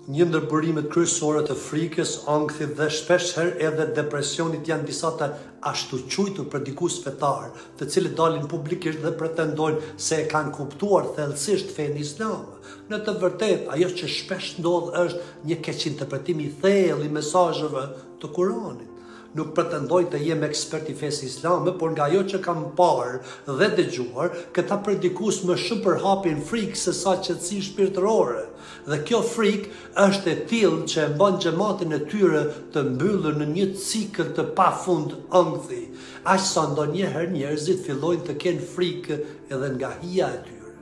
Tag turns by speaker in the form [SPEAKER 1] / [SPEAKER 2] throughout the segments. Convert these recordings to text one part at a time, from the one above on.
[SPEAKER 1] Një ndër burimet kryesore të frikës, ankthit dhe shpeshherë edhe depresionit janë disa të ashtu quajtur predikues fetar, të cilët dalin publikisht dhe pretendojnë se e kanë kuptuar thellësisht fenë islame. Në të vërtetë, ajo që shpesh ndodh është një keqinterpretim i thellë i mesazheve të Kuranit. Nuk pretendoj të jem ekspert i fesë islame, por nga ajo që kam parë dhe dëgjuar, këta predikues më shumë përhapin frikë se sa qetësi shpirtërore. Dhe kjo frikë është e tillë që e bën xhamatin e tyre të mbyllur në një cikël të pafund ankthi, aq sa ndonjëherë njerëzit fillojnë të kenë frikë edhe nga hija e tyre.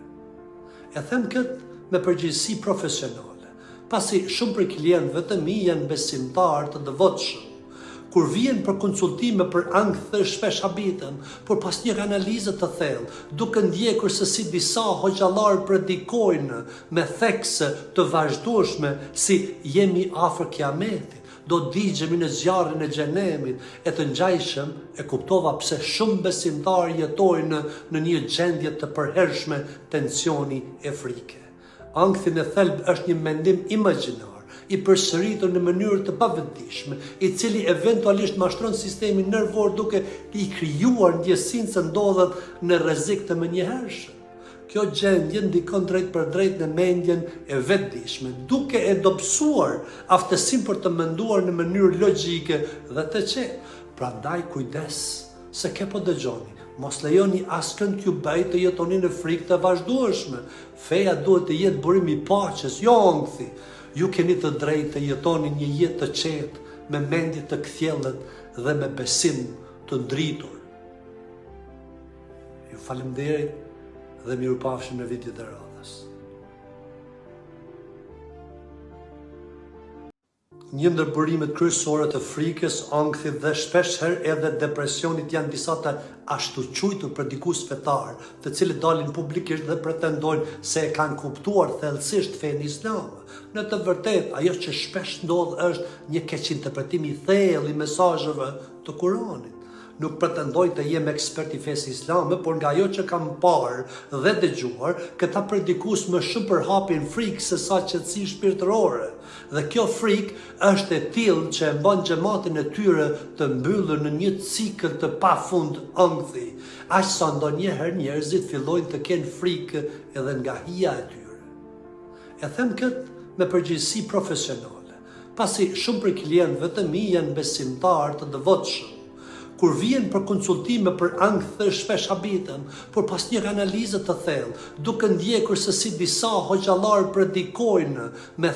[SPEAKER 1] E them këtë me përgjegjësi profesionale, pasi shumë prej klientëve të mi janë besimtarë të devotshëm. Kur vjen për konsultime për ankth shpesh habiten, por pas një analize të thellë, duke ndjekur se si disa hoxhallar predikojnë me thekse të vazhdueshme si jemi afër kiametit, do digjemi në zjarrin e xhenemit, e të ngjajshëm e kuptova pse shumë besimtarë jetojnë në një gjendje të përhershme tensioni e frike. Ankthi në thelb është një mendim imagjinar, i përsëritur në mënyrë të pavetdijshme, i cili eventualisht mashtron sistemin nervor duke i krijuar ndjesinë se ndodhet në rrezik të menjëhershëm. Kjo gjendje ndikon drejt për drejt në mendjen e vetëdijshme, duke e dobësuar aftësinë për të menduar në mënyrë logjike dhe të qetë. Prandaj kujdes se ke po dëgjoni. Mos lejoni askënd t'ju bëjë të jetoni në frikë të vazhdueshme. Feja duhet të jetë burim i paqes, jo ankthi. Ju keni të drejtë të jetoni një jetë të qetë, me mendje të kthjellët dhe me besim të ndritur. Ju faleminderit dhe mirupafshim në videot e radhës. Një ndër burimet kryesore të frikës, ankthit dhe shpeshherë edhe depresionit janë disa të ashtu quajtur predikues fetar, të cilët dalin publikisht dhe pretendojnë se e kanë kuptuar thellësisht fenë islame. Në të vërtetë, ajo që shpesh ndodh është një keqinterpretim i thellë i mesazheve të Kuranit. Nuk pretendoj të jem ekspert i fesë islame, por nga ajo që kam parë dhe dëgjuar, këta predikues më shumë përhapin frikë se sa qetësi shpirtërore. Dhe kjo frikë është e tillë që e bën xhamatin e tyre të mbyllur në një cikël të pafund ankthi, aq sa ndonjëherë njerëzit fillojnë të kenë frikë edhe nga hija e tyre. E them këtë me përgjegjësi profesionale, pasi shumë prej klientëve të mi janë besimtarë të devotshëm. Kur vjen për konsultime për ankth shpesh habiten, por pas një analize të thellë, duke ndjekur se si disa hoxhallar predikojnë me